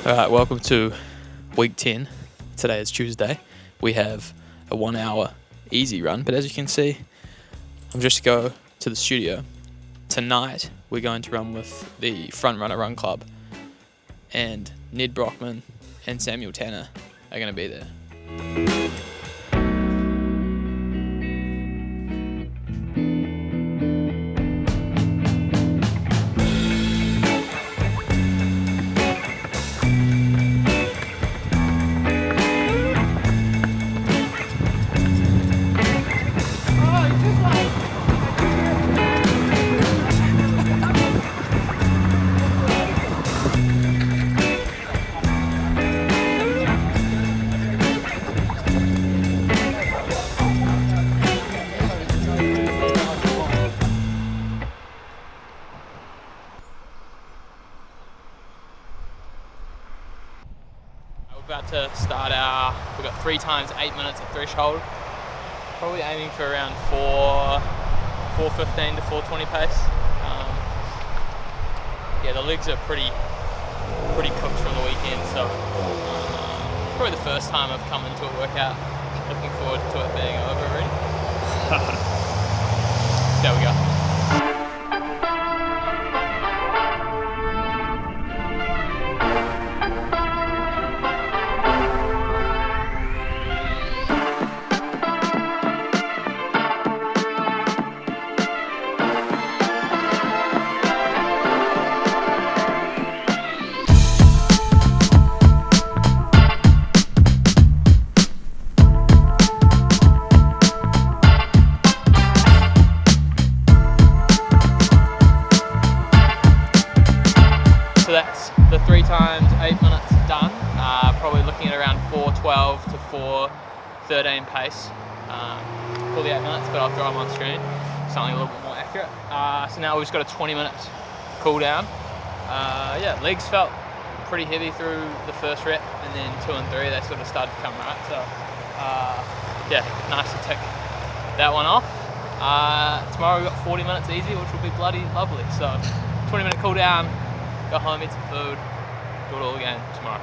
Alright, welcome to week 10. Today is Tuesday. We have a 1 hour easy run, but as you can see, I'm just going to go to the studio. Tonight, we're going to run with the Front Runner Run Club, and Ned Brockman and Samuel Tanner are going to be there. About to start we've got 3 times 8 minutes of threshold, probably aiming for around 4:15 to 4:20 pace. Yeah, the legs are pretty cooked from the weekend, so probably the first time I've come into a workout. Looking forward to it being over already. There we go. So that's the 3 times 8 minutes done. Probably looking at around 4:12 to 4:13 pace for the 8 minutes, but I'll throw them on screen, something a little bit more accurate. So now we've just got a 20 minutes cool down. Yeah, legs felt pretty heavy through the first rep, and then 2 and 3 they sort of started to come right. So yeah, nice to tick that one off. Tomorrow we've got 40 minutes easy, which will be bloody lovely. So 20-minute cool down. Go home, eat some food, do it all again tomorrow.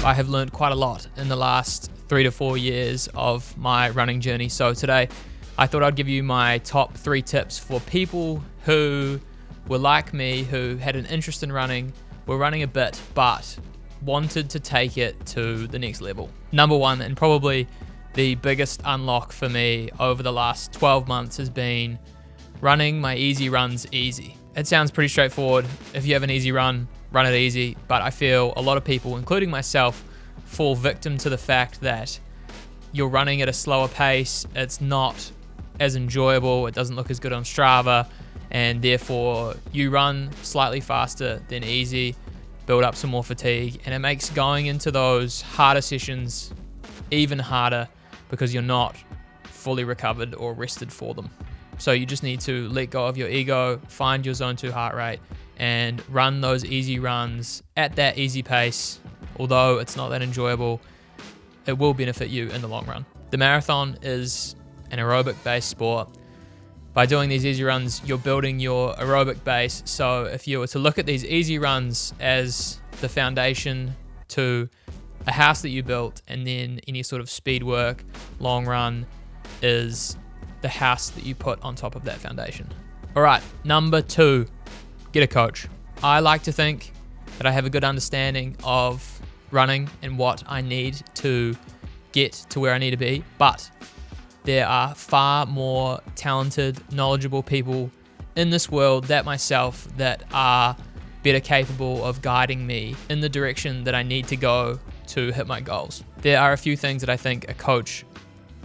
I have learned quite a lot in the last 3 to 4 years of my running journey. So today, I thought I'd give you my top 3 tips for people who were like me, who had an interest in running, were running a bit, but wanted to take it to the next level. Number 1, and probably the biggest unlock for me over the last 12 months, has been running my easy runs easy. It sounds pretty straightforward. If you have an easy run it easy, but I feel a lot of people, including myself, fall victim to the fact that you're running at a slower pace, it's not as enjoyable, it doesn't look as good on Strava, and therefore you run slightly faster than easy, build up some more fatigue, and it makes going into those harder sessions even harder because you're not fully recovered or rested for them. So you just need to let go of your ego, find your zone 2 heart rate, and run those easy runs at that easy pace. Although it's not that enjoyable, it will benefit you in the long run. The marathon is an aerobic based sport. By doing these easy runs, you're building your aerobic base. So if you were to look at these easy runs as the foundation to a house that you built, and then any sort of speed work, long run, is the house that you put on top of that foundation. All right, number 2, get a coach. I like to think that I have a good understanding of running and what I need to get to where I need to be, but there are far more talented, knowledgeable people in this world than myself that are better capable of guiding me in the direction that I need to go to hit my goals. There are a few things that I think a coach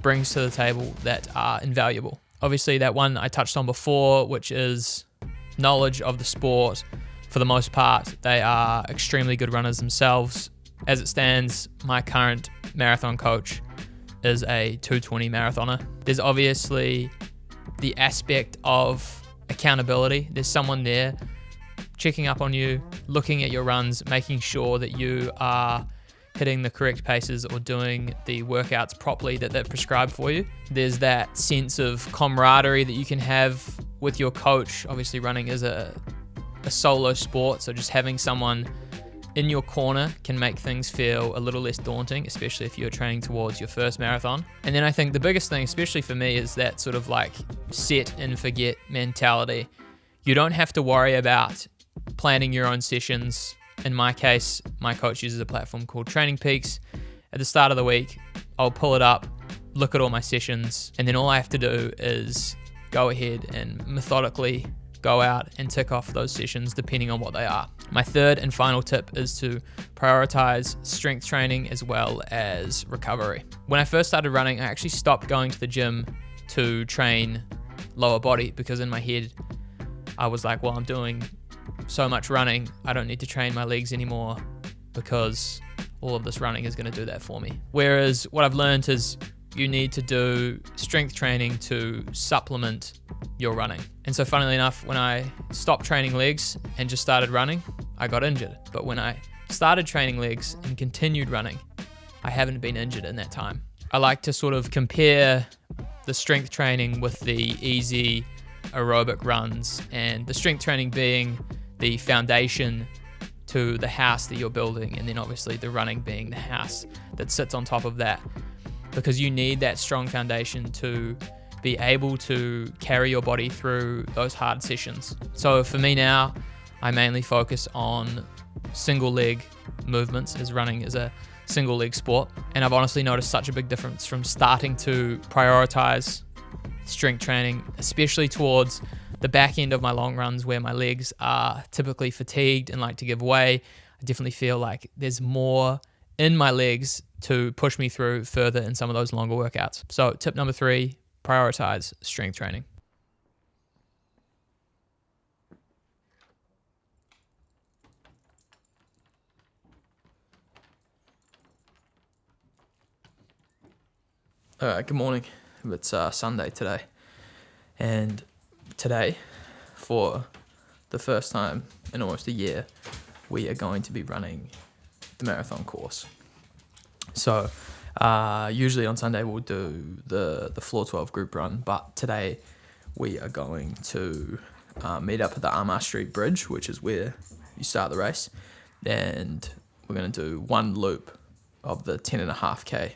brings to the table that are invaluable. Obviously, that one I touched on before, which is knowledge of the sport. For the most part, they are extremely good runners themselves. As it stands, my current marathon coach is a 2:20 marathoner. There's obviously the aspect of accountability. There's someone there checking up on you, looking at your runs, making sure that you are hitting the correct paces or doing the workouts properly that they've prescribed for you. There's that sense of camaraderie that you can have with your coach. Obviously, running is a solo sport, so just having someone in your corner can make things feel a little less daunting, especially if you're training towards your first marathon. And then I think the biggest thing, especially for me, is that sort of like set and forget mentality. You don't have to worry about planning your own sessions. In my case, my coach uses a platform called Training Peaks. At the start of the week, I'll pull it up, look at all my sessions, and then all I have to do is go ahead and methodically go out and tick off those sessions depending on what they are. My third and final tip is to prioritize strength training as well as recovery. When I first started running, I actually stopped going to the gym to train lower body because in my head, I was like, well, I'm doing so much running, I don't need to train my legs anymore because all of this running is going to do that for me. Whereas what I've learned is you need to do strength training to supplement your running. And so funnily enough, when I stopped training legs and just started running, I got injured. But when I started training legs and continued running, I haven't been injured in that time. I like to sort of compare the strength training with the easy aerobic runs, and the strength training being the foundation to the house that you're building, and then obviously the running being the house that sits on top of that, because you need that strong foundation to be able to carry your body through those hard sessions. So for me now, I mainly focus on single leg movements, as running is a single leg sport, and I've honestly noticed such a big difference from starting to prioritize strength training, especially towards the back end of my long runs where my legs are typically fatigued and like to give way. I definitely feel like there's more in my legs to push me through further in some of those longer workouts. So tip number 3, prioritize strength training. All right, good morning. It's Sunday today, and today, for the first time in almost a year, we are going to be running the marathon course. So usually on Sunday we'll do the Floor 12 group run, but today we are going to meet up at the Armour Street Bridge, which is where you start the race, and we're going to do one loop of the 10.5k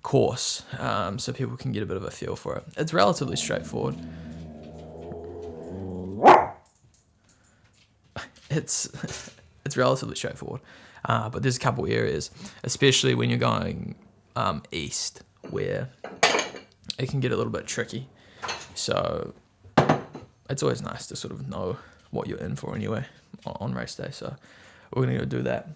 course, so people can get a bit of a feel for it. It's relatively straightforward. It's relatively straightforward, but there's a couple areas, especially when you're going east, where it can get a little bit tricky. So it's always nice to sort of know what you're in for anyway on race day. So we're going to go do that.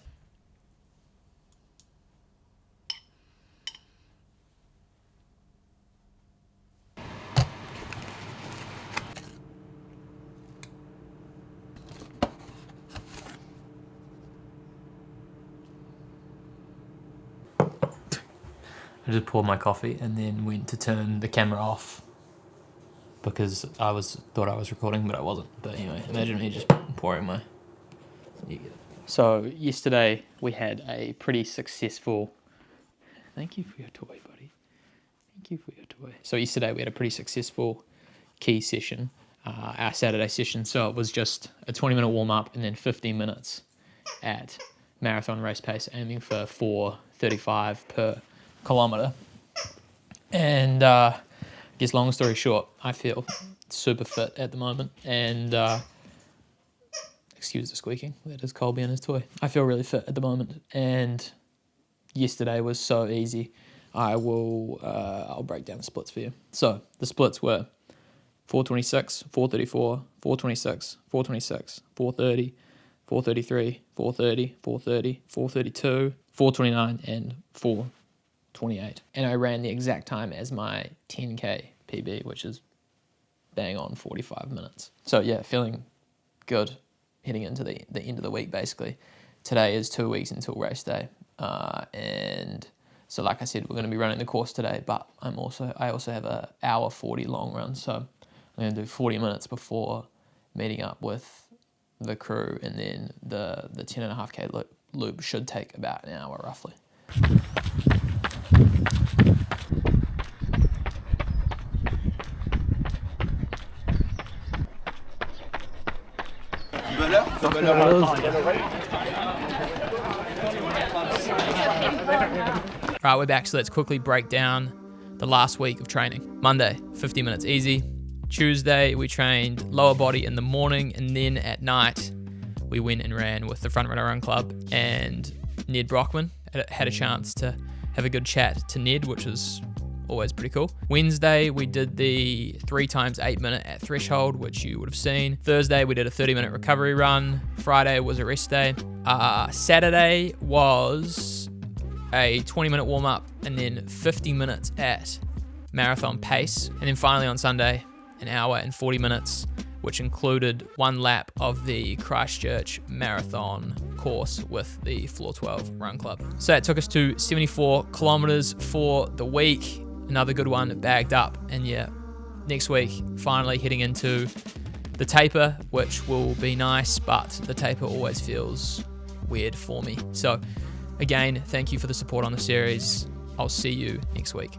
I just poured my coffee and then went to turn the camera off because I thought I was recording, but I wasn't. But anyway, imagine me just pouring my... So yesterday we had a pretty successful... Thank you for your toy, buddy. Thank you for your toy. So yesterday we had a pretty successful key session, our Saturday session. So it was just a 20-minute warm-up and then 15 minutes at marathon race pace, aiming for 4:35 per kilometer. And I guess long story short, I feel super fit at the moment, and excuse the squeaking, that is Colby and his toy. I feel really fit at the moment, and yesterday was so easy. I'll break down the splits for you. So the splits were 4:26, 4:34, 4:26, 4:26, 4:30, 4:33, 4:30, 4:30, 4:32, 4:29, and 4:28. And I ran the exact time as my 10k PB, which is bang on 45 minutes. So yeah, feeling good heading into the end of the week, basically. Today is 2 weeks until race day. And so like I said, we're going to be running the course today, but I also have a hour 40 long run. So I'm going to do 40 minutes before meeting up with the crew, and then the 10.5k loop. loop should take about an hour roughly. Right, we're back, so let's quickly break down the last week of training. Monday, 50 minutes easy. Tuesday, we trained lower body in the morning, and then at night, we went and ran with the Front Runner Run Club, and Ned Brockman had a chance to have a good chat to Ned, which was always pretty cool. Wednesday, we did the 3 times 8 minute at threshold, which you would have seen. Thursday, we did a 30-minute recovery run. Friday was a rest day. Saturday was a 20-minute warm-up, and then 50 minutes at marathon pace. And then finally on Sunday, an hour and 40 minutes, which included 1 lap of the Christchurch Marathon course with the Floor 12 Run Club. So that took us to 74 kilometers for the week. Another good one bagged up. And yeah, next week, finally heading into the taper, which will be nice, but the taper always feels weird for me. So again, thank you for the support on the series. I'll see you next week.